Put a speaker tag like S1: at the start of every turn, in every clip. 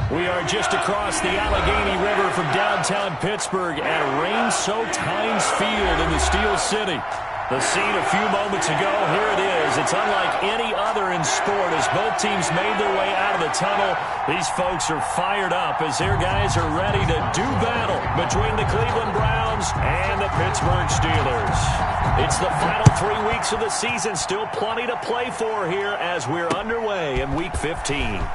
S1: We are just across the Allegheny River from downtown Pittsburgh at rain-soaked Heinz Field in the Steel City. The scene a few moments ago, here it is. It's unlike any other in sport as both teams made their way out of the tunnel. These folks are fired up as their guys are ready to do battle between the Cleveland Browns and the Pittsburgh Steelers. It's the final 3 weeks of the season. Still plenty to play for here as we're underway in Week 15.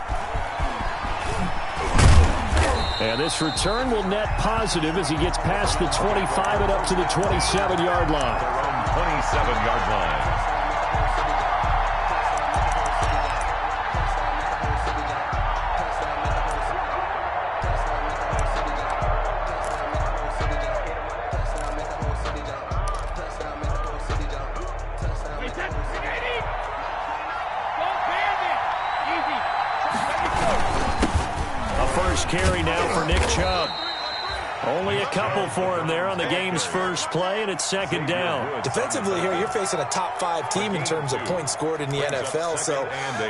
S1: And this return will net positive as he gets past the 25 and up to the 27-yard line.
S2: Their own 27-yard line.
S1: Carry now for Nick Chubb. Only a couple for him there on the game's first play, and it's second down.
S3: Defensively here, you're facing a top-5 team in terms of points scored in the NFL, so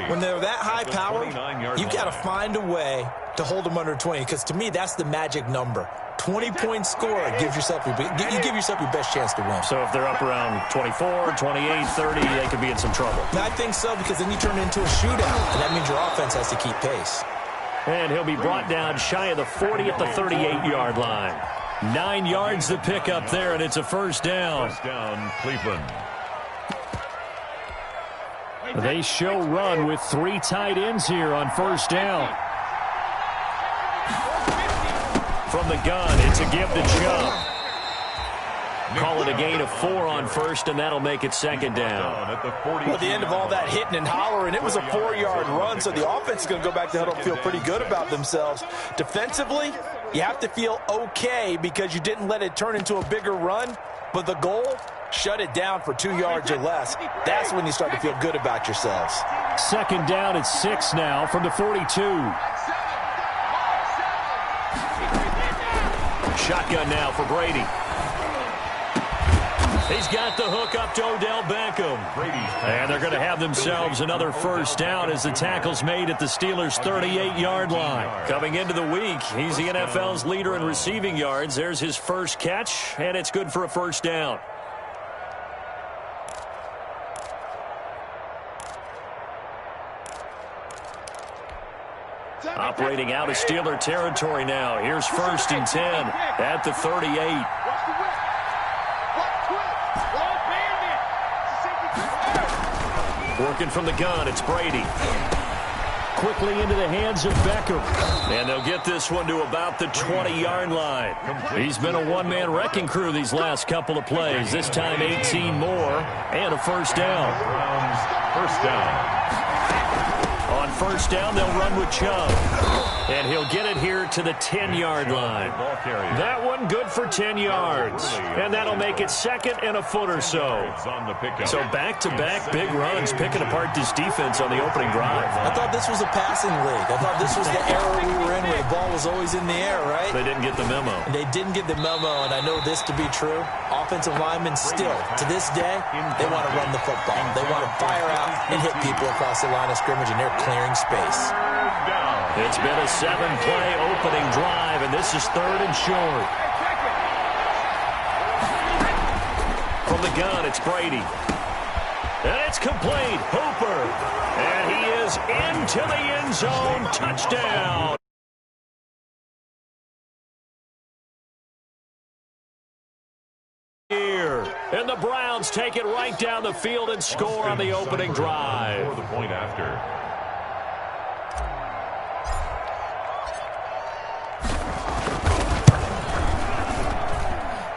S3: when they're that high-powered, you've got to find a way to hold them under 20, because to me, that's the magic number. 20-point score, you give yourself your best chance to win.
S1: So if they're up around 24, 28, 30, they could be in some trouble.
S3: I think so, because then you turn it into a shootout, and that means your offense has to keep pace.
S1: And he'll be brought down shy of the 40 at the 38-yard line. 9 yards to pick up there, and it's a first down.
S2: First down, Cleveland.
S1: They show run with 3 tight ends here on first down. From the gun, it's a give to Chubb. Call it a gain of 4 on first, and that'll make it second down.
S3: Well, at the end of all that hitting and hollering, it was a 4-yard run, so the offense is going to go back to huddle and feel pretty good about themselves. Defensively, you have to feel okay because you didn't let it turn into a bigger run, but the goal, shut it down for 2 yards or less. That's when you start to feel good about yourselves.
S1: Second down at 6 now from the 42. Shotgun now for Brady. He's got the hook up to Odell Beckham. And they're going to have themselves another first down as the tackle's made at the Steelers' 38-yard line. Coming into the week, he's the NFL's leader in receiving yards. There's his first catch, and it's good for a first down. Operating out of Steeler territory now. Here's first and 10 at the 38. Working from the gun, it's Brady. Quickly into the hands of Beckham. And they'll get this one to about the 20-yard line. He's been a one-man wrecking crew these last couple of plays. This time 18 more and a first down.
S2: First down.
S1: On first down, they'll run with Chubb. And he'll get it here to the 10-yard line. That one good for 10 yards. And that'll make it second and a foot or so. So back-to-back big runs picking apart this defense on the opening drive.
S3: I thought this was a passing league. I thought this was the era we were in where the ball was always in the air, right?
S1: They didn't get the memo.
S3: They didn't get the memo, and I know this to be true. Offensive linemen still, to this day, they want to run the football. They want to fire out and hit people across the line of scrimmage, and they're clearing space.
S1: It's been a 7-play opening drive, and this is third and short. From the gun, it's Brady. And it's complete. Hooper. And he is into the end zone. Touchdown. And the Browns take it right down the field and score on the opening drive.
S2: For the point after.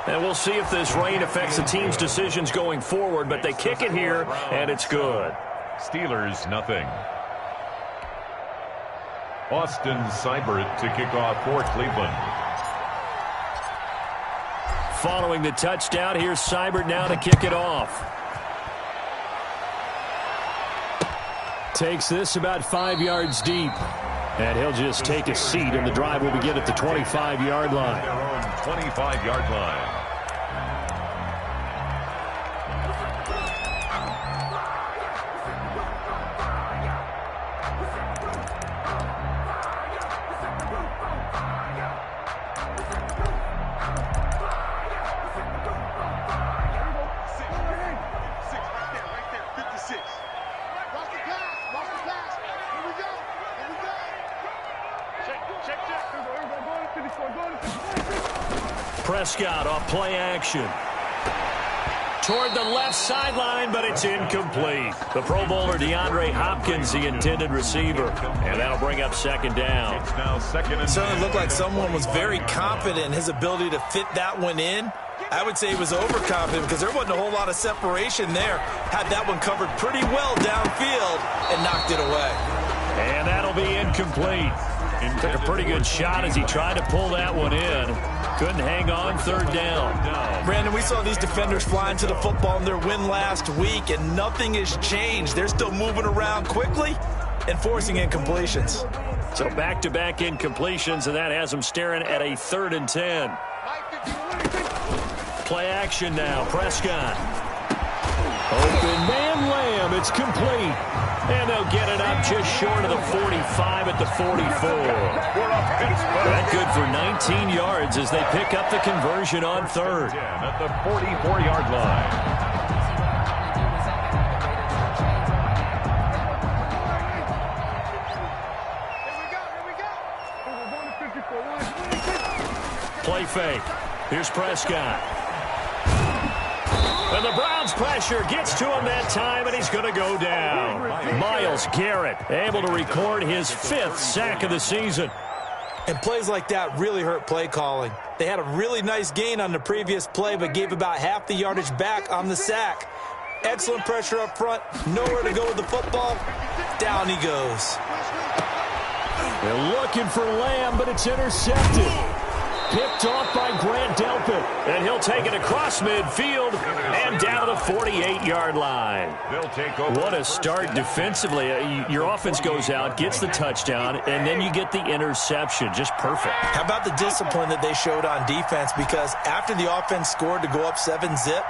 S1: And we'll see if this rain affects the team's decisions going forward, but they kick it here, and it's good.
S2: Steelers, nothing. Austin Seibert to kick off for Cleveland.
S1: Following the touchdown, here's Seibert now to kick it off. Takes this about 5 yards deep. And he'll just take a seat, and the drive will begin at the 25-yard line.
S2: Their own 25-yard line.
S1: Prescott off play action. Toward the left sideline, but it's incomplete. The Pro Bowler DeAndre Hopkins, the intended receiver. And that'll bring up second down.
S2: It's now second and 10.
S3: It certainly looked like someone was very confident in his ability to fit that one in. I would say he was overconfident because there wasn't a whole lot of separation there. Had that one covered pretty well downfield and knocked it away.
S1: And that'll be incomplete. Took a pretty good shot as he tried to pull that one in. Couldn't hang on, third down.
S3: Brandon, we saw these defenders flying to the football in their win last week, and nothing has changed. They're still moving around quickly and forcing incompletions.
S1: So back-to-back incompletions, and that has them staring at a 3rd and 10. Play action now, Prescott. Open man Lamb, it's complete. And they'll get it up just short of the 45 at the 44. That good for 19 yards as they pick up the conversion on 3rd.
S2: At the 44-yard line.
S1: Play fake. Here's Prescott. And the Browns pressure gets to him that time, and he's going to go down. Myles Garrett able to record his 5th sack of the season.
S3: And plays like that really hurt play calling. They had a really nice gain on the previous play, but gave about half the yardage back on the sack. Excellent pressure up front. Nowhere to go with the football. Down he goes.
S1: They're looking for Lamb, but it's intercepted. Picked off by Grant Delpit. And he'll take it across midfield and down to the 48-yard line.
S2: They'll take over.
S1: What a start defensively. Your offense goes out, gets the touchdown, and then you get the interception. Just perfect.
S3: How about the discipline that they showed on defense? Because after the offense scored to go up 7-zip,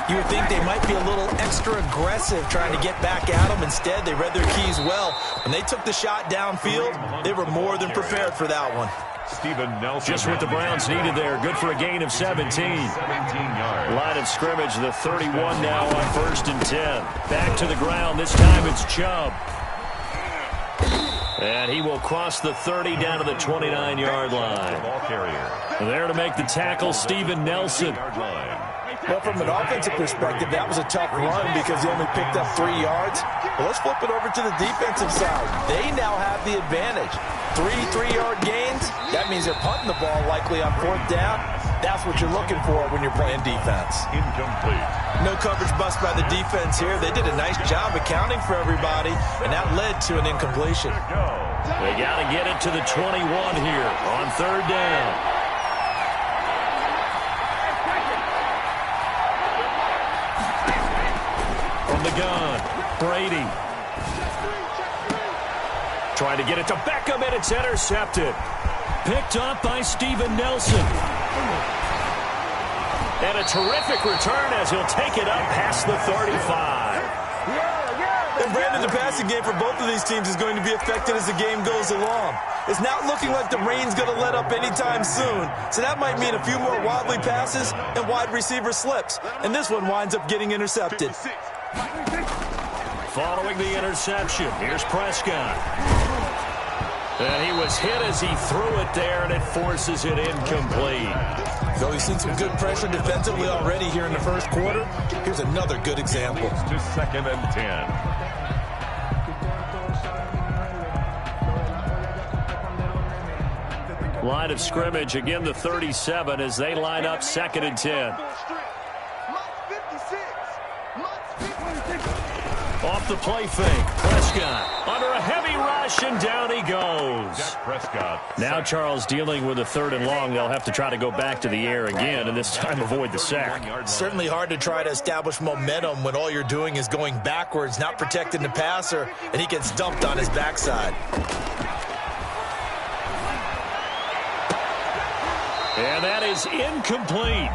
S3: you would think they might be a little extra aggressive trying to get back at them. Instead, they read their keys well. When they took the shot downfield, they were more than prepared for that one.
S2: Steven Nelson.
S1: Just what the Browns needed there. Good for a gain of 17.
S2: 17 yards.
S1: Line of scrimmage, the 31 now on 1st and 10. Back to the ground. This time it's Chubb. And he will cross the 30 down to the 29-yard line.
S2: Ball carrier.
S1: There to make the tackle, Steven Nelson.
S3: Well, from an offensive perspective, that was a tough run because he only picked up 3 yards. Well, let's flip it over to the defensive side. They now have the advantage. 3 3-yard gains. That means they're punting the ball likely on 4th down. That's what you're looking for when you're playing defense.
S2: Incomplete.
S3: No coverage bust by the defense here. They did a nice job accounting for everybody, and that led to an incompletion.
S1: They got to get it to the 21 here on 3rd down. From the gun, Brady. Trying to get it to Beckham, and it's intercepted. Picked off by Steven Nelson. And a terrific return as he'll take it up past the 35.
S3: And Brandon, the passing game for both of these teams is going to be affected as the game goes along. It's not looking like the rain's going to let up anytime soon. So that might mean a few more wobbly passes and wide receiver slips. And this one winds up getting intercepted.
S1: Following the interception, here's Prescott. And he was hit as he threw it there, and it forces it incomplete.
S3: So we've seen some good pressure defensively already here in the first quarter. Here's another good example.
S2: To 2nd and 10.
S1: Line of scrimmage, again the 37 as they line up 2nd and 10. Off the play fake, Prescott under a heavy rush, and down he goes.
S2: Prescott.
S1: Now Charles dealing with a 3rd and long. They'll have to try to go back to the air again, and this time avoid the sack.
S3: Certainly hard to try to establish momentum when all you're doing is going backwards, not protecting the passer, and he gets dumped on his backside.
S1: And that is incomplete.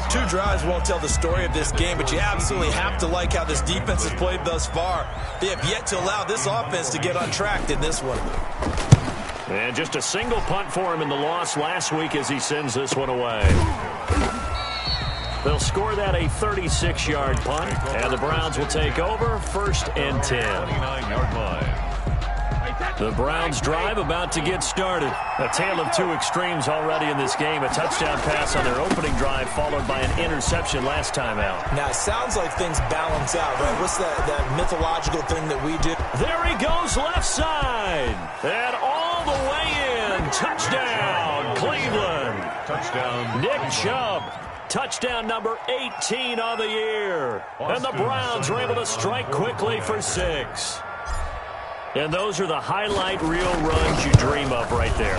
S3: 2 drives won't tell the story of this game, but you absolutely have to like how this defense has played thus far. They have yet to allow this offense to get on track in this one.
S1: And just a single punt for him in the loss last week as he sends this one away. They'll score that a 36-yard punt, and the Browns will take over 1st and 10.
S2: 29-yard line.
S1: The Browns drive about to get started. A tale of two extremes already in this game. A touchdown pass on their opening drive followed by an interception last time out.
S3: Now, it sounds like things balance out, right? What's that mythological thing that we do?
S1: There he goes left side. And all the way in. Touchdown, Cleveland.
S2: Touchdown.
S1: Nick Chubb. Touchdown number 18 on the year. And the Browns are able to strike quickly for 6. And those are the highlight reel runs you dream of right there.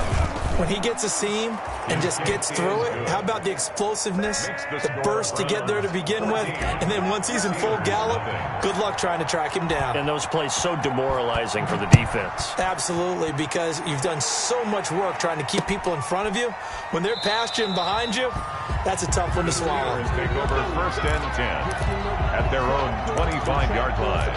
S3: When he gets a seam and just gets through it, how about the explosiveness, the burst to get there to begin with, and then once he's in full gallop, good luck trying to track him down.
S1: And those plays so demoralizing for the defense.
S3: Absolutely, because you've done so much work trying to keep people in front of you. When they're past you and behind you, that's a tough one to swallow.
S2: Take over 1st and 10 at their own 25-yard line.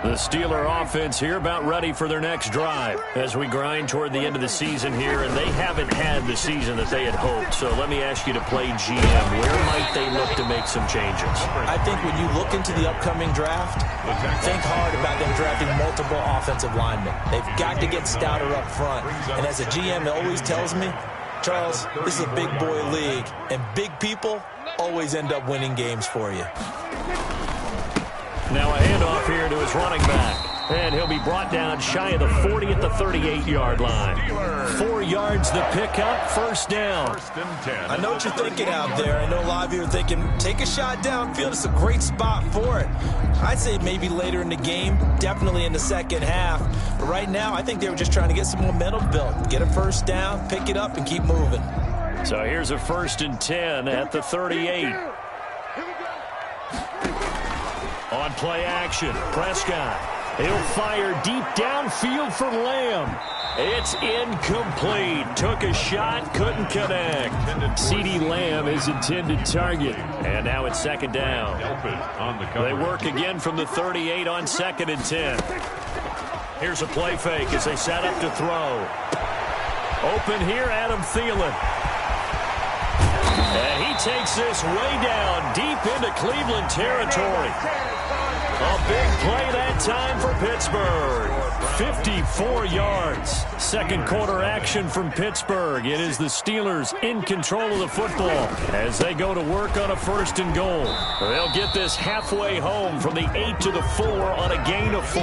S1: The Steeler offense here about ready for their next drive as we grind toward the end of the season here, and they haven't had the season that they had hoped. So let me ask you to play GM. Where might they look to make some changes?
S3: I think when you look into the upcoming draft, think hard about them drafting multiple offensive linemen. They've got to get stouter up front. And as a GM, it always tells me, Charles, this is a big boy league, and big people always end up winning games for you.
S1: Now a handoff here to his running back. And he'll be brought down shy of the 40 at the 38-yard line. 4 yards the pickup, 1st down.
S2: 1st and 10.
S3: I know what you're thinking out there. I know a lot of you are thinking, take a shot downfield. It's a great spot for it. I'd say maybe later in the game, definitely in the second half. But right now, I think they were just trying to get some momentum built. Get a 1st down, pick it up, and keep moving.
S1: So here's a 1st and 10 at the 38. On play action, Prescott. He'll fire deep downfield for Lamb. It's incomplete. Took a shot, couldn't connect. CeeDee Lamb is intended target. And now it's 2nd down. They work again from the 38 on 2nd and 10. Here's a play fake as they set up to throw. Open here, Adam Thielen. And he takes this way down deep into Cleveland territory. A big play that time for Pittsburgh. 54 yards. Second quarter action from Pittsburgh. It is the Steelers in control of the football as they go to work on a 1st and goal. They'll get this halfway home from the 8 to the 4 on a gain of 4.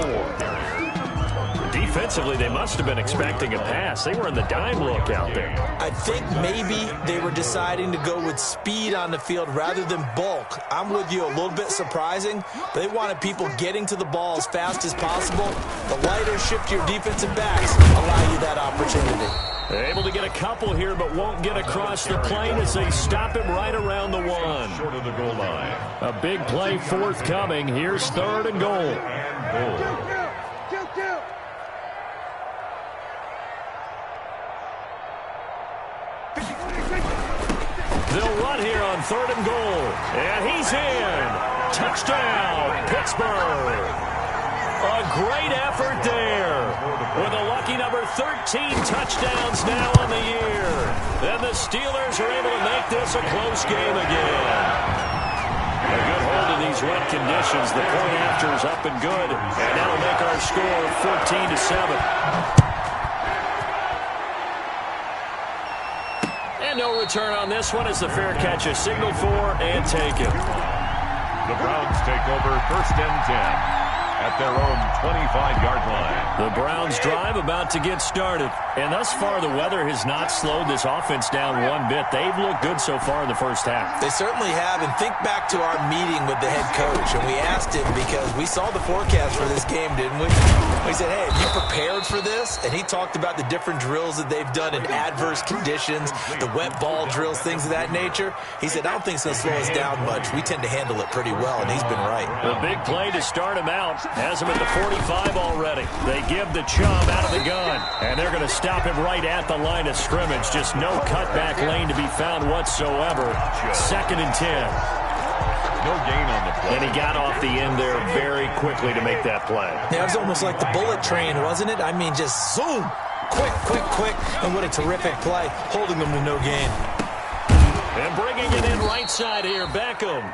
S1: Defensively, they must have been expecting a pass. They were in the dime look out there.
S3: I think maybe they were deciding to go with speed on the field rather than bulk. I'm with you, a little bit surprising. They wanted people getting to the ball as fast as possible. The lighter shift your defensive backs allow you that opportunity.
S1: They're able to get a couple here, but won't get across the plane as they stop him right around the 1.
S2: Short of the goal line.
S1: A big play forthcoming. Here's 3rd and goal. They'll run here on 3rd and goal. And he's in. Touchdown, Pittsburgh. A great effort there. With a lucky number 13 touchdowns now on the year. And the Steelers are able to make this a close game again. A good hold in these wet conditions. The point after is up and good. And that'll make our score 14-7. And no return on this one as the fair catch is signaled for and taken.
S2: The Browns take over 1st and 10 at their own 25-yard line.
S1: The Browns drive about to get started. And thus far, the weather has not slowed this offense down one bit. They've looked good so far in the 1st half.
S3: They certainly have. And think back to our meeting with the head coach. And we asked him because we saw the forecast for this game, didn't we? We said, hey, have you prepared for this? And he talked about the different drills that they've done in adverse conditions, the wet ball drills, things of that nature. He said, I don't think it's going to slow us down much. We tend to handle it pretty well, and he's been right.
S1: The big play to start him out. Has him at the 45 already. They give the Chubb out of the gun, and they're going to stop him right at the line of scrimmage. Just no cutback lane to be found whatsoever. 2nd and 10.
S2: No gain on the play.
S1: And he got off the end there very quickly to make that play.
S3: Yeah, it was almost like the bullet train, wasn't it? I mean, just zoom. Quick, quick, quick. And what a terrific play, holding them to no gain.
S1: And bringing it in right side here, Beckham.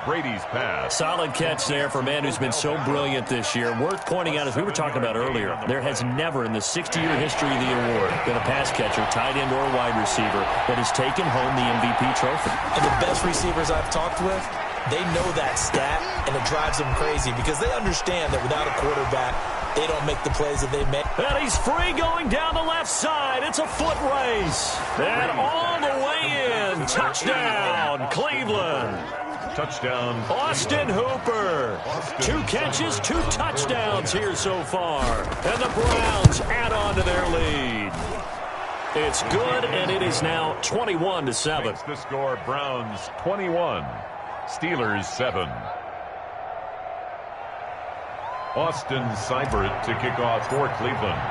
S2: Brady's pass.
S1: Solid catch there for a man who's been so brilliant this year. Worth pointing out, as we were talking about earlier, there has never in the 60-year history of the award been a pass catcher, tight end, or wide receiver that has taken home the MVP trophy.
S3: And the best receivers I've talked with, they know that stat, and it drives them crazy because they understand that without a quarterback, they don't make the plays that they make.
S1: And he's free going down the left side. It's a foot race. And all the way in. Touchdown, Cleveland.
S2: Touchdown.
S1: Austin Hooper. 2 catches, 2 touchdowns here so far. And the Browns add on to their lead. It's good, and it is now 21-7.
S2: Makes the score Browns 21, Steelers 7. Austin Seibert to kick off for Cleveland.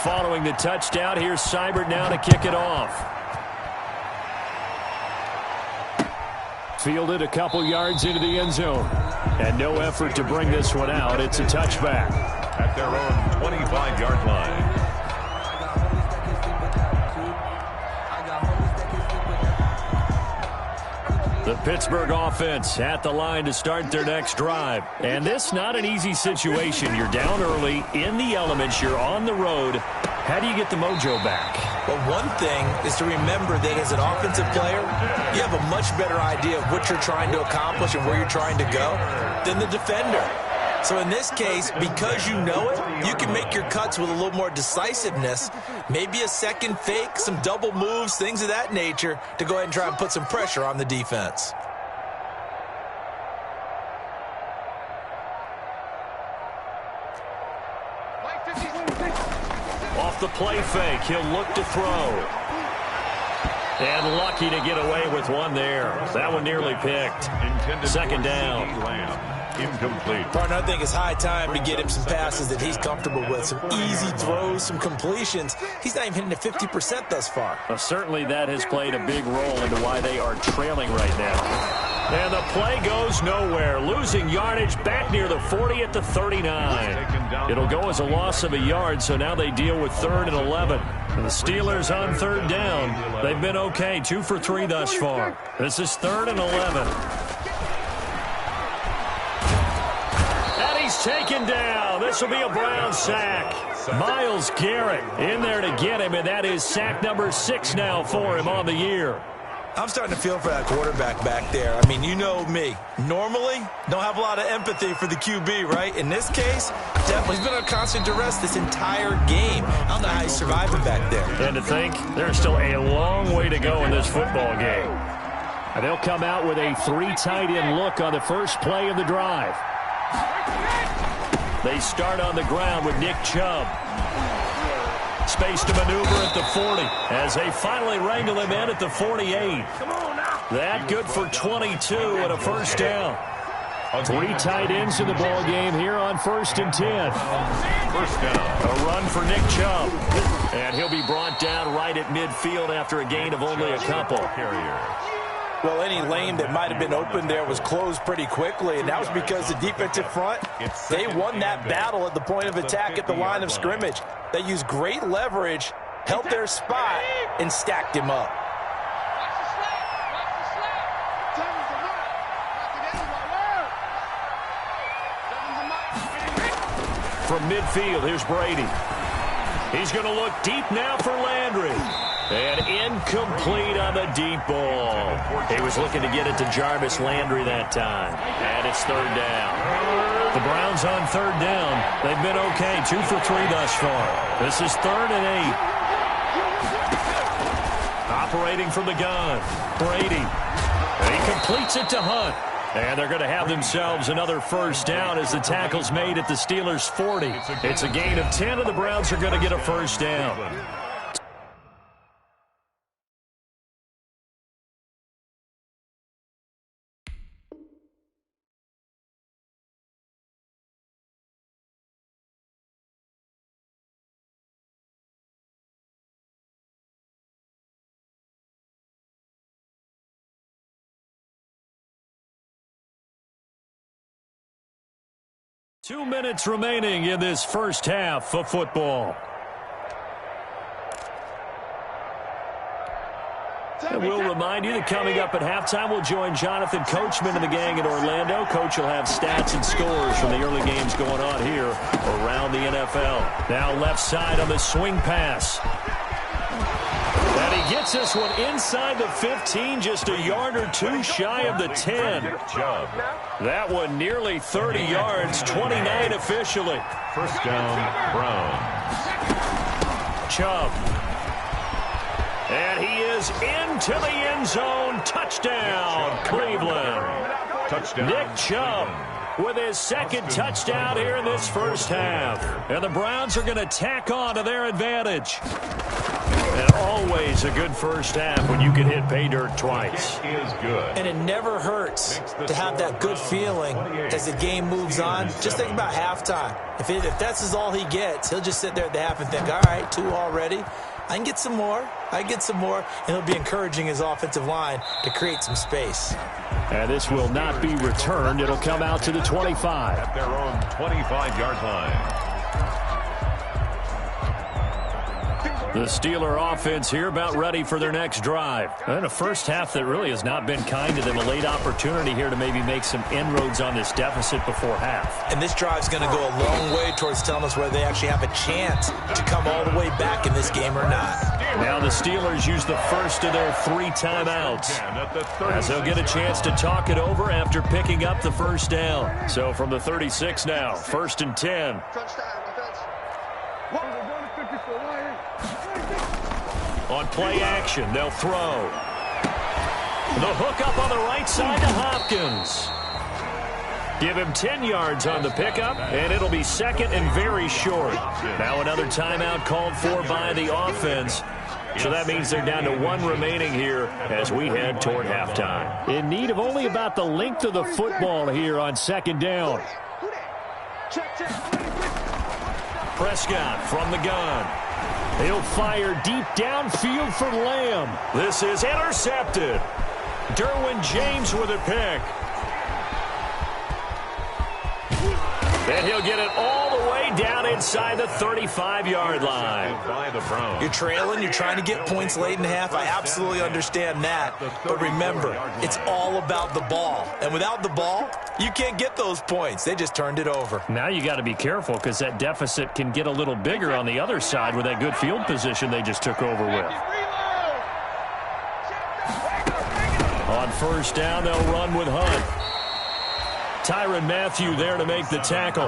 S1: Following the touchdown, here's Seibert now to kick it off. Fielded a couple yards into the end zone. And no effort to bring this one out. It's a touchback.
S2: At their own 25-yard line.
S1: The Pittsburgh offense at the line to start their next drive. And this not an easy situation. You're down early, in the elements, you're on the road. How do you get the mojo back?
S3: Well, one thing is to remember that as an offensive player, you have a much better idea of what you're trying to accomplish and where you're trying to go than the defender. So in this case, because you know it, you can make your cuts with a little more decisiveness, maybe a second fake, some double moves, things of that nature, to go ahead and try and put some pressure on the defense.
S1: Off the play fake, he'll look to throw. And lucky to get away with one there. That one nearly picked. Second down.
S2: Incomplete.
S3: Partner, I think it's high time to get him some passes that he's comfortable with, some easy throws, some completions. He's not even hitting at 50% thus far.
S1: Well, certainly that has played a big role into why they are trailing right now. And the play goes nowhere. Losing yardage back near the 40 at the 39. It'll go as a loss of a yard, so now they deal with 3rd and 11. And the Steelers on 3rd down. They've been okay, 2 for 3 thus far. This is 3rd and 11. And he's taken down. This will be a Brown sack. Myles Garrett in there to get him, and that is sack number 6 now for him on the year.
S3: I'm starting to feel for that quarterback back there. I mean, you know me. Normally, don't have a lot of empathy for the QB, right? In this case, definitely he's been on constant duress this entire game. I don't know how he's surviving back there.
S1: And to think, there's still a long way to go in this football game. And they'll come out with a 3 tight end look on the first play of the drive. They start on the ground with Nick Chubb. Space to maneuver at the 40 as they finally wrangle him in at the 48. That good for 22 and a first down. 3 tight ends in the ball game here on 1st and 10.
S2: First down.
S1: A run for Nick Chubb. And he'll be brought down right at midfield after a gain of only a couple.
S3: Well, any lane that might have been open there was closed pretty quickly, and that was because the defensive front, they won that battle at the point of attack at the line of scrimmage. They used great leverage, held their spot, and stacked him up.
S1: From midfield, here's Brady. He's going to look deep now for Landry. And incomplete on the deep ball. He was looking to get it to Jarvis Landry that time. And it's 3rd down. The Browns on 3rd down. They've been okay. 2 for 3 thus far. This is 3rd and 8. Operating from the gun. Brady. And he completes it to Hunt. And they're going to have themselves another first down as the tackle's made at the Steelers' 40. It's a gain of 10, and the Browns are going to get a first down. Two minutes remaining in this first half of football. And we'll remind you that coming up at halftime, we'll join Jonathan Coachman and the gang in Orlando. Coach will have stats and scores from the early games going on here around the NFL. Now left side on the swing pass. And he gets this one inside the 15, just a yard or two shy of the 10. That one nearly 30 yards, 29 officially.
S2: First down, Browns.
S1: Chubb. And he is into the end zone. Touchdown, Cleveland.
S2: Touchdown.
S1: Nick Chubb with his second touchdown here in this first half. And the Browns are going to tack on to their advantage. And always a good first half when you can hit pay dirt twice.
S2: It is good.
S3: And it never hurts to have that good feeling as the game moves on. Just think about halftime. If that's all he gets, he'll just sit there at the half and think, all right, 2 already. I can get some more. I get some more. And he'll be encouraging his offensive line to create some space.
S1: And this will not be returned. It'll come out to the 25.
S2: At their own 25-yard line.
S1: The Steeler offense here about ready for their next drive. And a first half that really has not been kind to them. A late opportunity here to maybe make some inroads on this deficit before half.
S3: And this drive's going to go a long way towards telling us whether they actually have a chance to come all the way back in this game or not.
S1: Now the Steelers use the first of their 3 timeouts, as they'll get a chance to talk it over after picking up the first down. So from the 36 now, 1st and 10. On play action, they'll throw. The hook up on the right side to Hopkins. Give him 10 yards on the pickup, and it'll be second and very short. Now another timeout called for by the offense. So that means they're down to 1 remaining here as we head toward halftime. In need of only about the length of the football here on 2nd down. Prescott from the gun. He'll fire deep downfield for Lamb. This is intercepted. Derwin James with a pick. And he'll get it all the way down inside the 35-yard line.
S3: You're trailing. You're trying to get points late in the half. I absolutely understand that. But remember, it's all about the ball. And without the ball, you can't get those points. They just turned it over.
S1: Now you got to be careful because that deficit can get a little bigger on the other side with that good field position they just took over with. On first down, they'll run with Hunt. Tyrann Mathieu there to make the tackle.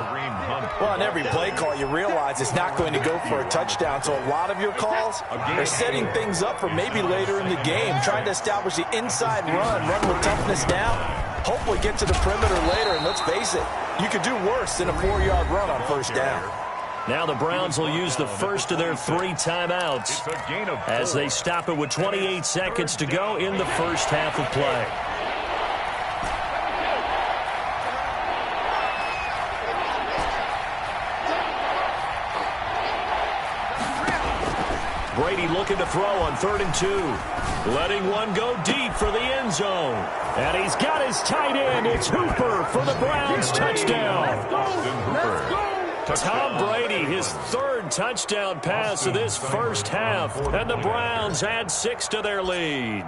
S3: Well, on every play call, you realize it's not going to go for a touchdown. So a lot of your calls are setting things up for maybe later in the game, trying to establish the inside run with toughness down. Hopefully get to the perimeter later, and let's face it, you could do worse than a 4-yard run on first down.
S1: Now the Browns will use the first of their 3 timeouts as they stop it with 28 seconds to go in the first half of play. Brady looking to throw on 3rd and 2. Letting one go deep for the end zone. And he's got his tight end. It's Hooper for the Browns touchdown. Tom Brady, his 3rd touchdown pass of this first half. And the Browns add 6 to their lead.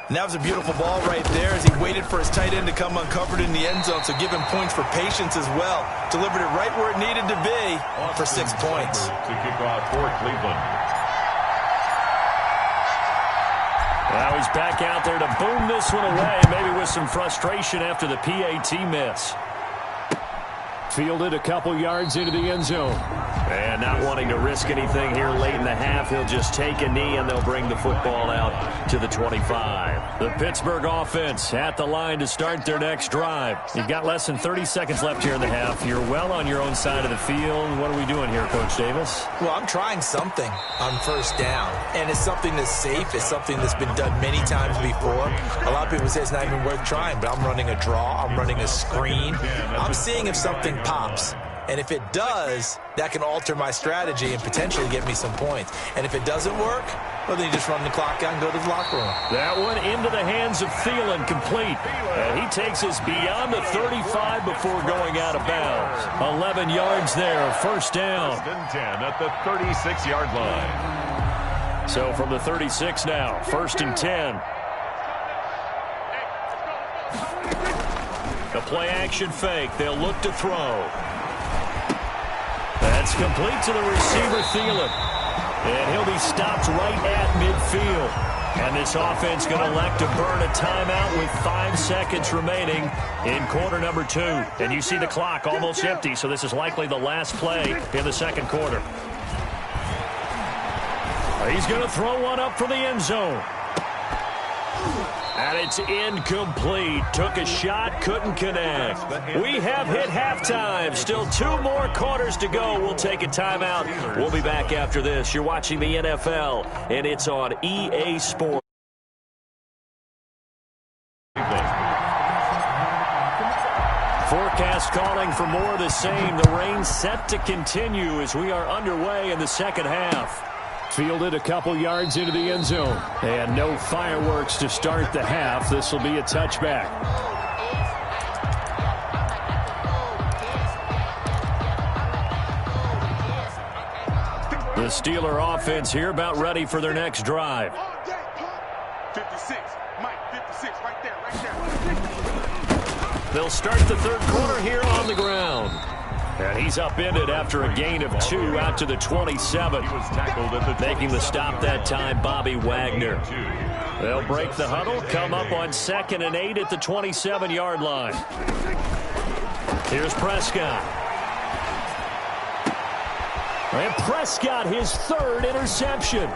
S3: And that was a beautiful ball right there as he waited for his tight end to come uncovered in the end zone. So give him points for patience as well. Delivered it right where it needed to be for 6 points.
S2: To kick off for Cleveland.
S1: Now he's back out there to boom this one away, maybe with some frustration after the PAT miss. Fielded a couple yards into the end zone. And not wanting to risk anything here late in the half, he'll just take a knee and they'll bring the football out to the 25. The Pittsburgh offense at the line to start their next drive. You've got less than 30 seconds left here in the half. You're well on your own side of the field. What are we doing here, Coach Davis?
S3: Well, I'm trying something on first down. And it's something that's safe. It's something that's been done many times before. A lot of people say it's not even worth trying, but I'm running a draw. I'm running a screen. I'm seeing if something pops. And if it does, that can alter my strategy and potentially get me some points. And if it doesn't work, well, then you just run the clock out and go to the locker room.
S1: That one into the hands of Thielen, complete. And he takes us beyond the 35 before going out of bounds. 11 yards there, first down.
S2: First and 10 at the 36-yard line.
S1: So from the 36 now, 1st and 10. The play action fake. They'll look to throw. That's complete to the receiver, Thielen. And he'll be stopped right at midfield. And this offense going to elect to burn a timeout with 5 seconds remaining in quarter number 2. And you see the clock almost empty, so this is likely the last play in the second quarter. He's going to throw one up for the end zone. And it's incomplete. Took a shot, couldn't connect. We have hit halftime. Still 2 more quarters to go. We'll take a timeout. We'll be back after this. You're watching the NFL, and it's on EA Sports. Forecast calling for more of the same. The rain set to continue as we are underway in the second half. Fielded a couple yards into the end zone. And no fireworks to start the half. This will be a touchback. The Steeler offense here about ready for their next drive.
S4: 56, Mike, 56, right there.
S1: They'll start the third quarter here on the ground. And he's upended after a gain of 2 out to the 27.
S2: He was tackled at the
S1: Making the stop that time, Bobby Wagner. They'll break the huddle, come up on 2nd and 8 at the 27-yard line. Here's Prescott. And Prescott, his 3rd interception.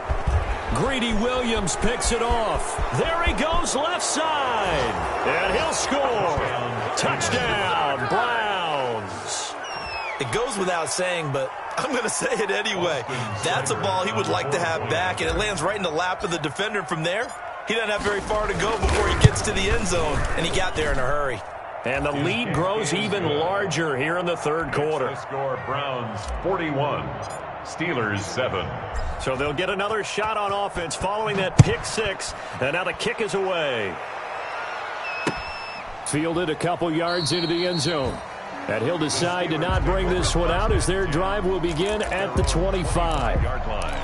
S1: Greedy Williams picks it off. There he goes, left side. And he'll score. Touchdown, Browns.
S3: It goes without saying, but I'm going to say it anyway. That's a ball he would like to have back, and it lands right in the lap of the defender from there. He doesn't have very far to go before he gets to the end zone, and he got there in a hurry.
S1: And the lead grows even larger here in the third quarter.
S2: The score, Browns 41, Steelers 7.
S1: So they'll get another shot on offense following that pick 6, and now the kick is away. Fielded a couple yards into the end zone. And he'll decide to not bring this one out as their drive will begin at the 25-yard line.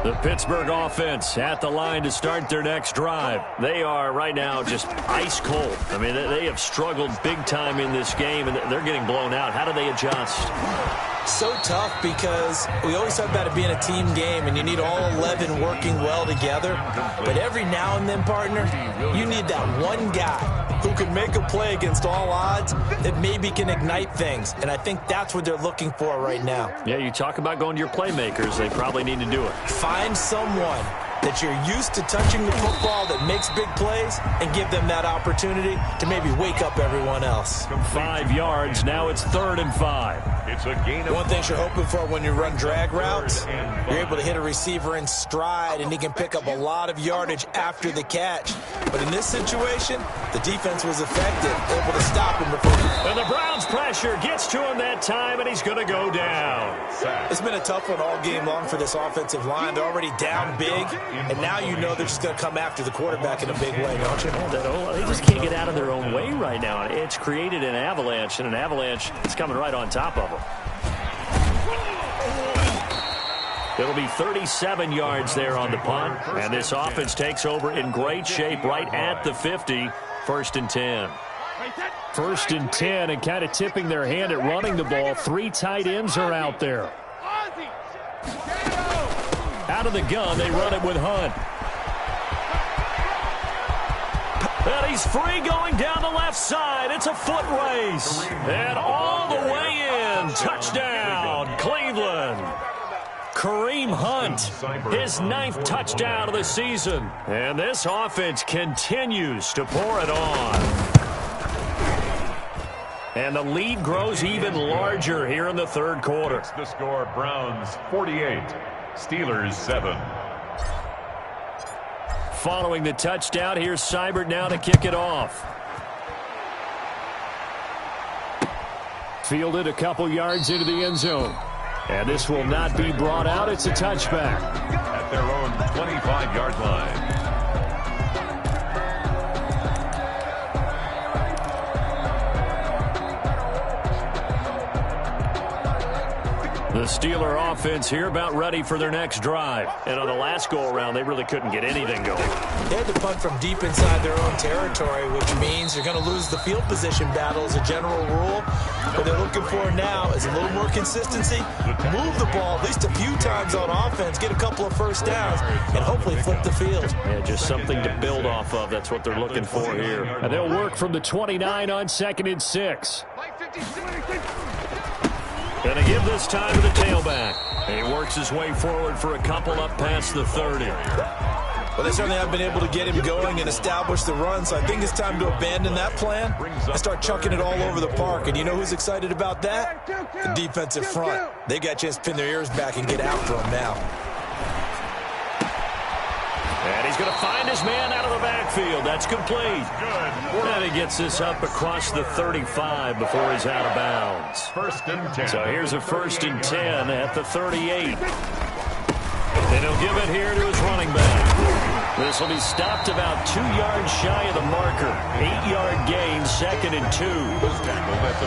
S1: The Pittsburgh offense at the line to start their next drive. They are right now just ice cold. I mean, they have struggled big time in this game, and they're getting blown out. How do they adjust?
S3: So tough because we always talk about it being a team game, and you need all 11 working well together. But every now and then, partner, you need that one guy who can make a play against all odds that maybe can ignite things. And I think that's what they're looking for right now.
S1: Yeah, you talk about going to your playmakers. They probably need to do it.
S3: Find someone that you're used to touching the football that makes big plays and give them that opportunity to maybe wake up everyone else.
S1: 5 yards. Now it's 3rd and 5.
S2: It's a gain of
S3: One thing you're hoping for when you run drag routes, you're able to hit a receiver in stride, and he can pick up a lot of yardage after the catch. But in this situation, the defense was effective, able to stop him before.
S1: And the Browns pressure gets to him that time, and he's going to go down.
S3: It's been a tough one all game long for this offensive line. They're already down big, and now you know they're just going to come after the quarterback in a big way, don't you?
S1: They just can't get out of their own way right now. It's created an avalanche, and an avalanche is coming right on top of them. It'll be 37 yards there on the punt, and this offense takes over in great shape right at the 50, 1st and 10. 1st and 10, and kind of tipping their hand at running the ball. 3 tight ends are out there. Out of the gun, they run it with Hunt. And he's free going down the left side. It's a foot race. And all the way in. Touchdown, Cleveland. Kareem Hunt, his 9th touchdown of the season. And this offense continues to pour it on. And the lead grows even larger here in the third quarter.
S2: It's the score, Browns 48, Steelers 7.
S1: Following the touchdown, here's Seibert now to kick it off. Fielded a couple yards into the end zone. And this will not be brought out. It's a touchback.
S2: At their own 25-yard line.
S1: The Steeler offense here about ready for their next drive. And on the last go-around, they really couldn't get anything going.
S3: They had to punt from deep inside their own territory, which means you're going to lose the field position battle as a general rule. What they're looking for now is a little more consistency, move the ball at least a few times on offense, get a couple of first downs, and hopefully flip the field.
S1: Yeah, just something to build off of. That's what they're looking for here. And they'll work from the 29 on 2nd and 6. Going to give this time to the tailback. And he works his way forward for a couple up past the 30.
S3: Well, they certainly have been able to get him going and establish the run, so I think it's time to abandon that plan and start chucking it all over the park. And you know who's excited about that? The defensive front. They got a chance to pin their ears back and get after him now.
S1: And he's going to find his man out of the backfield. That's complete. And he gets this up across the 35 before he's out of bounds.
S2: 1st and 10.
S1: So here's a 1st and 10 at the 38. And he'll give it here to his running back. This will be stopped about 2 yards shy of the marker. 8-yard gain, 2nd and 2.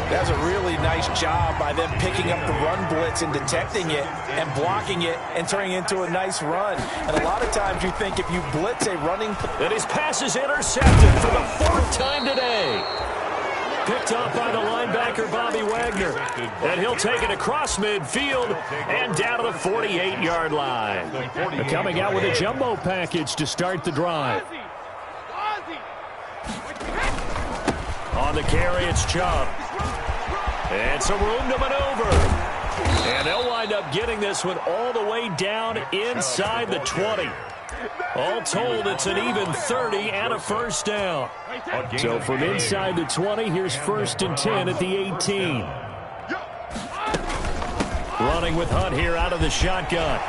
S3: That's a really nice job by them picking up the run blitz and detecting it and blocking it and turning it into a nice run. And a lot of times you think if you blitz a running...
S1: And his pass is intercepted for the 4th time today. Picked off by the linebacker, Bobby Wagner. And he'll take it across midfield and down to the 48-yard line. They're coming out with a jumbo package to start the drive. On the carry, it's Chubb. And some room to maneuver. And they'll wind up getting this one all the way down inside the 20. All told, it's an even 30 and a 1st down. So from inside the 20, here's 1st and 10 at the 18. Running with Hunt here out of the shotgun.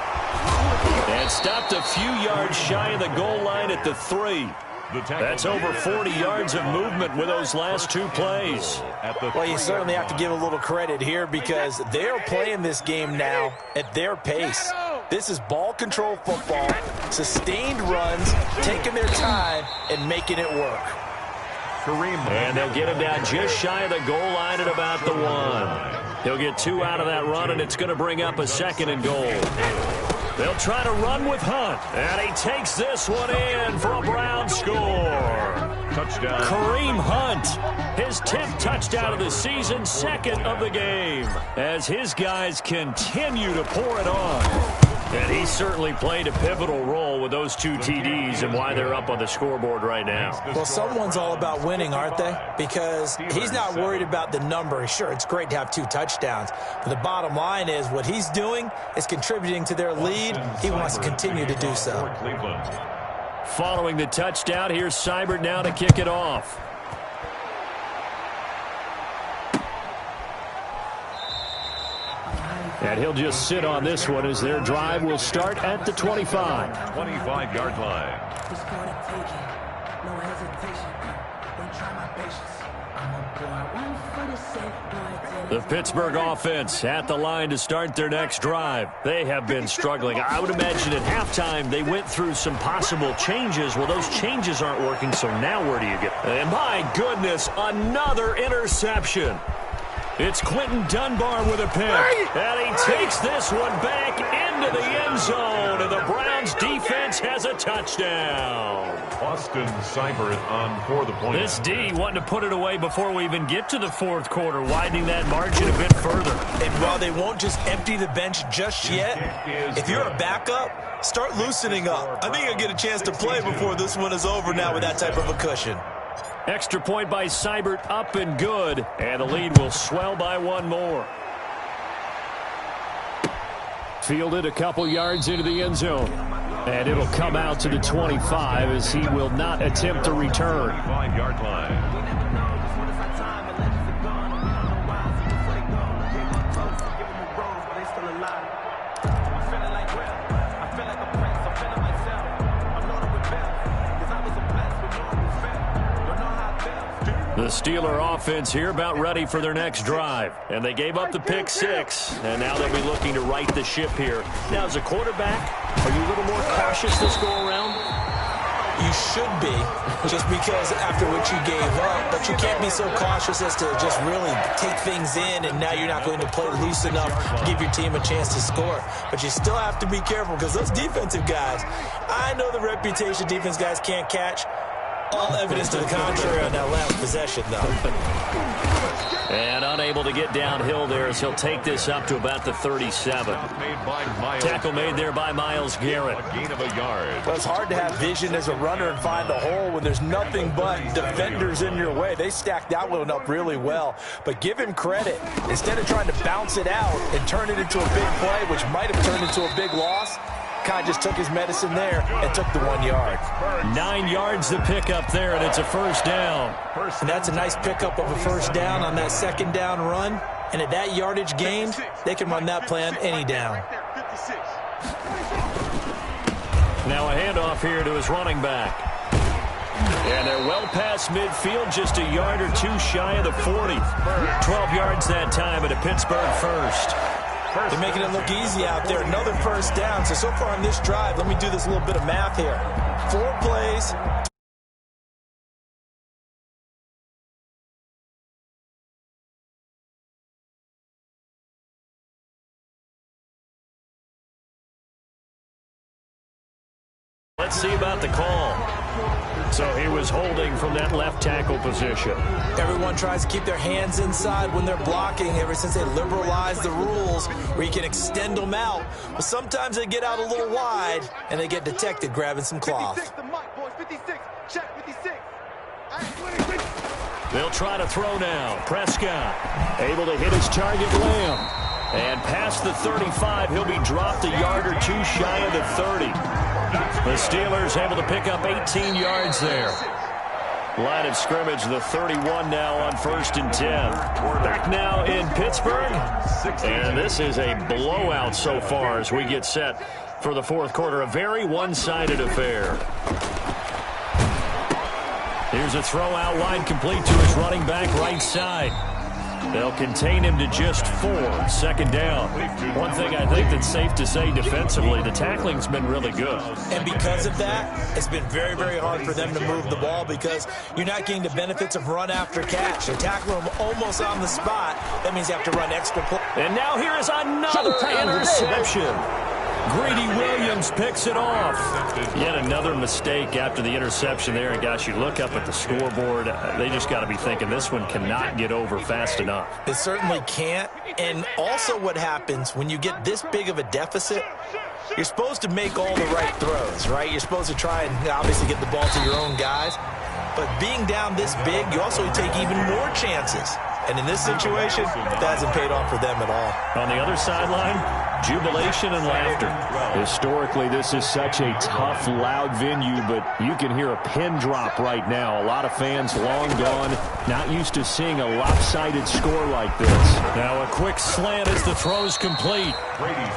S1: And stopped a few yards shy of the goal line at the 3. That's over 40 yards of movement with those last 2 plays.
S3: Well, you certainly have to give a little credit here because they're playing this game now at their pace. This is ball control football, sustained runs, taking their time and making it work.
S1: And they'll get him down just shy of the goal line at about the 1. He'll get 2 out of that run, and it's going to bring up a 2nd and goal. They'll try to run with Hunt, and he takes this one in for a Brown score.
S2: Touchdown.
S1: Kareem Hunt, his 10th touchdown of the season, 2nd of the game, as his guys continue to pour it on. And he certainly played a pivotal role with those 2 TDs and why they're up on the scoreboard right now.
S3: Well, someone's all about winning, aren't they? Because he's not worried about the number. Sure, it's great to have 2 touchdowns. But the bottom line is what he's doing is contributing to their lead. He wants to continue to do so.
S1: Following the touchdown, here's Seibert now to kick it off. And he'll just sit on this one as their drive will start at the 25.
S2: 25-yard line.
S1: The Pittsburgh offense at the line to start their next drive. They have been struggling. I would imagine at halftime they went through some possible changes. Well, those changes aren't working, so now where do you get? And my goodness, another interception. It's Quentin Dunbar with a pick. And he takes this one back into the end zone. And the Browns defense has a touchdown.
S2: Austin Seibert on for the point.
S1: This D wanting to put it away before we even get to the 4th quarter, widening that margin a bit further.
S3: And while they won't just empty the bench just yet, if you're a backup, start loosening up. I think you'll get a chance to play before this one is over now with that type of a cushion.
S1: Extra point by Seibert, up and good. And the lead will swell by 1 more. Fielded a couple yards into the end zone. And it'll come out to the 25 as he will not attempt to return.
S2: 5-yard line.
S1: The Steeler offense here about ready for their next drive. And they gave up the pick 6. And now they'll be looking to right the ship here. Now, as a quarterback, are you a little more cautious this go around?
S3: You you should be, just because after what you gave up. But you can't be so cautious as to just really take things in, and now you're not going to play loose enough to give your team a chance to score. But you still have to be careful, because those defensive guys, I know the reputation defense guys can't catch. All evidence to the contrary on that last possession, though.
S1: And unable to get downhill there as he'll take this up to about the 37. Tackle made there by Myles Garrett.
S2: A gain of a yard.
S3: Well, it's hard to have vision as a runner and find a hole when there's nothing but defenders in your way. They stacked that one up really well. But give him credit. Instead of trying to bounce it out and turn it into a big play, which might have turned into a big loss, kind of just took his medicine there and took the 1 yard.
S1: 9 yards to pick up there, and it's a first down.
S3: And that's a nice pickup of a first down on that second down run. And at that yardage gained, they can run that play on any down.
S1: Now a handoff here to his running back. And they're well past midfield, just a yard or two shy of the 40. 12 yards that time at a Pittsburgh first.
S3: They're making it look easy out there. Another first down. So far on this drive, let me do this little bit of math here. 4 plays.
S1: Let's see about the call. So he was holding from that left tackle position.
S3: Everyone tries to keep their hands inside when they're blocking ever since they liberalized the rules where you can extend them out. But sometimes they get out a little wide and they get detected grabbing some cloth.
S4: 56, the mic, boys. 56. Check 56.
S1: They'll try to throw now. Prescott able to hit his target, Lamb. And past the 35, he'll be dropped a yard or two shy of the 30. The Steelers able to pick up 18 yards there. Line of scrimmage, the 31 now on 1st and 10. Back now in Pittsburgh. And this is a blowout so far as we get set for the fourth quarter. A very one-sided affair. Here's a throw out wide, complete to his running back right side. They'll contain him to just 4. Second down. One thing I think that's safe to say defensively, the tackling's been really good.
S3: And because of that, it's been very, very hard for them to move the ball because you're not getting the benefits of run after catch. They tackle him almost on the spot. That means you have to run extra play.
S1: And now here is another interception. Greedy Williams picks it off. Yet another mistake after the interception there. And, gosh, you look up at the scoreboard, they just got to be thinking this one cannot get over fast enough.
S3: It certainly can't. And also what happens when you get this big of a deficit, you're supposed to make all the right throws, right? You're supposed to try and obviously get the ball to your own guys. But being down this big, you also take even more chances. And in this situation, that hasn't paid off for them at all.
S1: On the other sideline, jubilation and laughter. Historically, this is such a tough, loud venue, but you can hear a pin drop right now. A lot of fans long gone, not used to seeing a lopsided score like this. Now a quick slant as the throw's complete.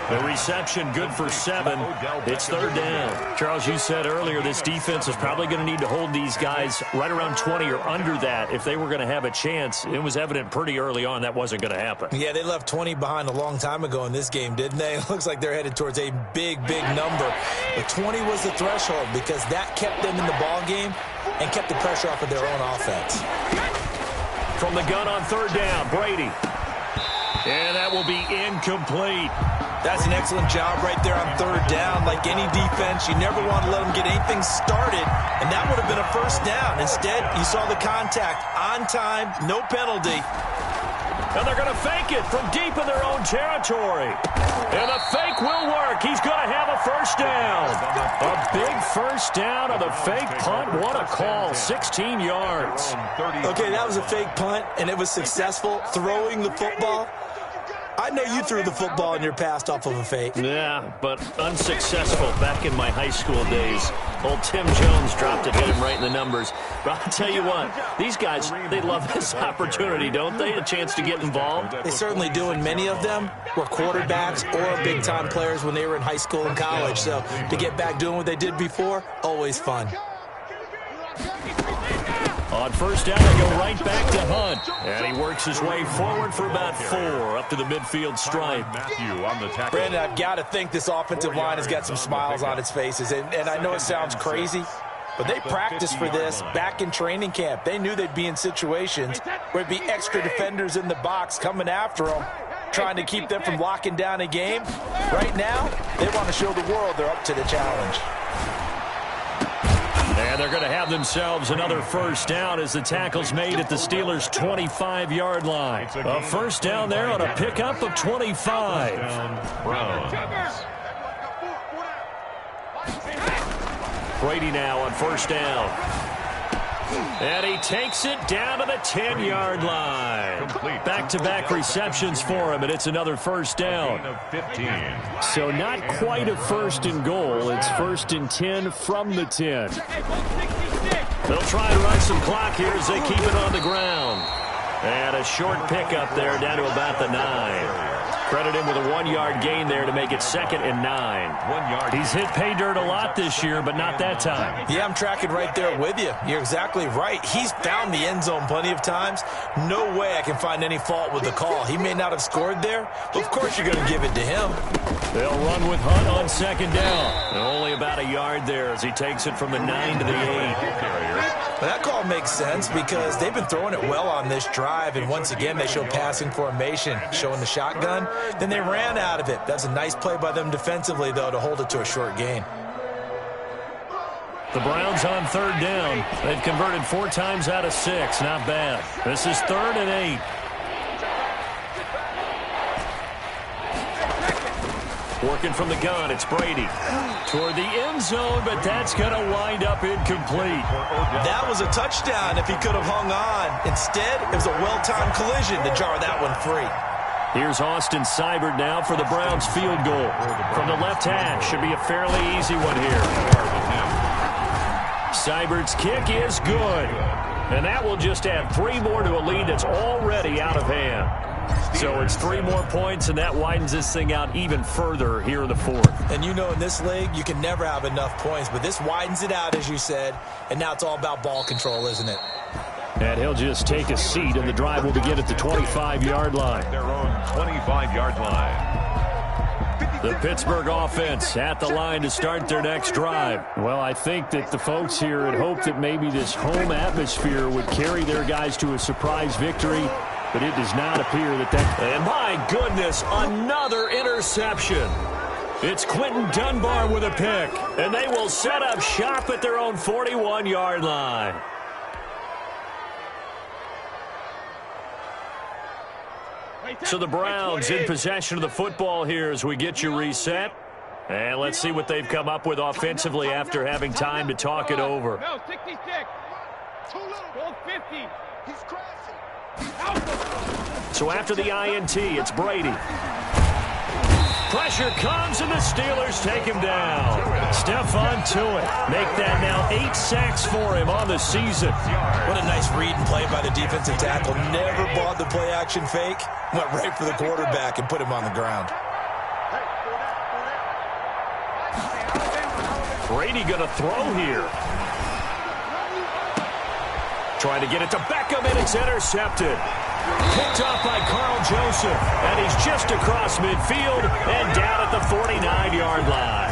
S1: The reception good for 7. It's third down. Charles, you said earlier this defense is probably going to need to hold these guys right around 20 or under that if they were going to have a chance. It was evident pretty early on that wasn't going to happen.
S3: Yeah, they left 20 behind a long time ago in this game, didn't they? It looks like they're headed towards a big, big number. But 20 was the threshold because that kept them in the ball game and kept the pressure off of their own offense.
S1: From the gun on third down, Brady. And that will be incomplete.
S3: That's an excellent job right there on third down. Like any defense, you never want to let them get anything started, and that would have been a first down. Instead, you saw the contact on time, no penalty.
S1: And they're going to fake it from deep in their own territory. And the fake will work. He's going to have a first down. A big first down on the fake punt. What a call. 16 yards.
S3: Okay, that was a fake punt, and it was successful throwing the football. I know you threw the football in your past off of a fake.
S1: Yeah, but unsuccessful back in my high school days. Old Tim Jones dropped it, hit him right in the numbers. But I'll tell you what, these guys, they love this opportunity, don't they? A chance to get involved.
S3: They certainly do, and many of them were quarterbacks or big-time players when they were in high school and college. So to get back doing what they did before, always fun.
S1: On first down, they go right back to Hunt. And he works his way forward for about 4 up to the midfield stripe.
S2: Matthew on the tackle.
S3: Brandon, I've got to think this offensive line has got some smiles on its faces. And I know it sounds crazy, But they practiced for this back in training camp. They knew they'd be in situations where there'd be extra defenders in the box coming after them, trying to keep them from locking down a game. Right now, they want to show the world they're up to the challenge.
S1: And they're going to have themselves another first down as the tackle's made at the Steelers' 25-yard line. A first down there on a pickup of 25. Brady now on first down. And he takes it down to the 10-yard line. Back-to-back receptions for him, and it's another first down. So not quite a first and goal. It's first and 10 from the 10. They'll try and run some clock here as they keep it on the ground. And a short pickup there down to about the 9. Credit him with a 1-yard gain there to make it 2nd and 9. He's hit pay dirt a lot this year, but not that time.
S3: Yeah, I'm tracking right there with you. You're exactly right. He's found the end zone plenty of times. No way I can find any fault with the call. He may not have scored there, but of course you're going to give it to him.
S1: They'll run with Hunt on 2nd down. Only about a yard there as he takes it from the 9 to the 8.
S3: Well, that call makes sense because they've been throwing it well on this drive, and once again they show passing formation, showing the shotgun. Then they ran out of it. That's a nice play by them defensively, though, to hold it to a short gain.
S1: The Browns on 3rd down. They've converted 4 times out of 6. Not bad. This is 3rd and 8. Working from the gun, it's Brady. Toward the end zone, but that's going to wind up incomplete.
S3: That was a touchdown if he could have hung on. Instead, it was a well-timed collision to jar that one free.
S1: Here's Austin Seibert now for the Browns field goal. From the left hash, should be a fairly easy one here. Seibert's kick is good. And that will just add 3 more to a lead that's already out of hand. So it's 3 more points, and that widens this thing out even further here in the 4th.
S3: And you know in this league, you can never have enough points, but this widens it out, as you said, and now it's all about ball control, isn't it?
S1: And he'll just take a seat, and the drive will begin at the 25-yard line.
S2: Their own 25-yard line.
S1: The Pittsburgh offense at the line to start their next drive. Well, I think that the folks here had hoped that maybe this home atmosphere would carry their guys to a surprise victory, but it does not appear that. And my goodness, another interception. It's Quentin Dunbar with a pick, and they will set up shop at their own 41-yard line. So the Browns in possession of the football here as we get you reset. And let's see what they've come up with offensively after having time to talk it over.
S4: No, 66. Goal 50. He's crashing.
S1: So after the INT, it's Brady. Pressure comes, and the Steelers take him down. Stephon Tuitt make that now 8 sacks for him on the season.
S3: What a nice read and play by the defensive tackle. Never bought the play-action fake. Went right for the quarterback and put him on the ground.
S1: Brady going to throw here. Trying to get it to Beckham, and it's intercepted. Picked off by Carl Joseph, and he's just across midfield and down at the 49-yard line.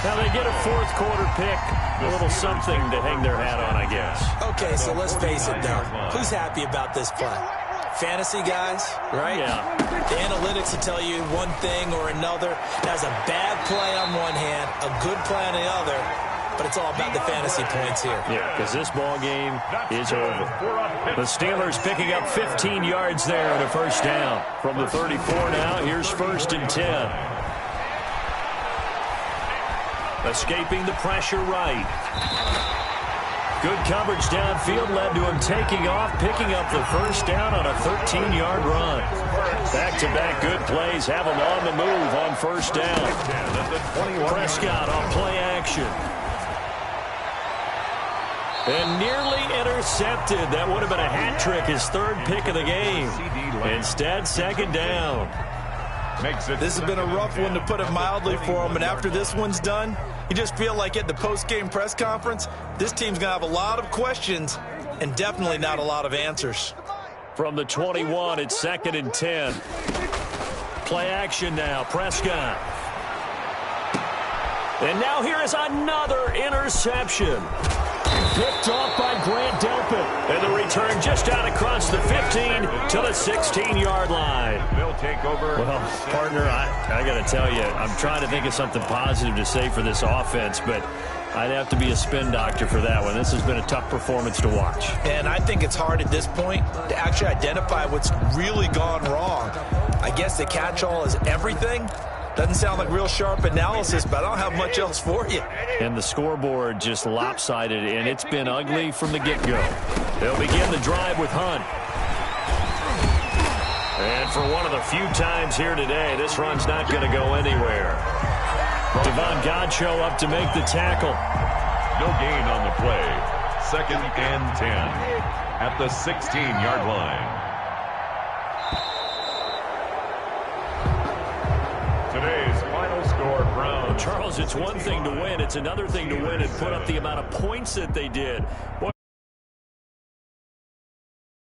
S1: Now they get a 4th quarter pick, a little something to hang their hat on, I guess.
S3: Okay, so let's face it, though. Who's happy about this play? Fantasy guys, right?
S1: Yeah.
S3: The analytics will tell you one thing or another. That's a bad play on one hand, a good play on the other. But it's all about the fantasy points here.
S1: Yeah, because this ball game is over. The Steelers picking up 15 yards there on a first down. From the 34 now, here's 1st and 10. Escaping the pressure right. Good coverage downfield led to him taking off, picking up the first down on a 13-yard run. Back-to-back good plays have him on the move on first down. Prescott on play action. And nearly intercepted. That would have been a hat trick, his 3rd pick of the game. Instead, 2nd down.
S3: This has been a rough one, to put it mildly, for him. And after this one's done, you just feel like at the post-game press conference, this team's going to have a lot of questions and definitely not a lot of answers.
S1: From the 21, it's 2nd and 10. Play action now, Prescott. And now here is another interception. Picked off by Grant Delpit. And the return just out across the 15 to the 16-yard line.
S2: They'll take over.
S1: Well, partner, I got to tell you, I'm trying to think of something positive to say for this offense, but I'd have to be a spin doctor for that one. This has been a tough performance to watch.
S3: And I think it's hard at this point to actually identify what's really gone wrong. I guess the catch-all is everything. Doesn't sound like real sharp analysis, but I don't have much else for you.
S1: And the scoreboard just lopsided, and it's been ugly from the get-go. They'll begin the drive with Hunt. And for one of the few times here today, this run's not going to go anywhere. Devon Godchaux up to make the tackle.
S2: No gain on the play. 2nd and 10 at the 16-yard line. Today's final score, Browns.
S1: Charles, it's one thing to win. It's another thing to win and put up the amount of points that they did. Boy,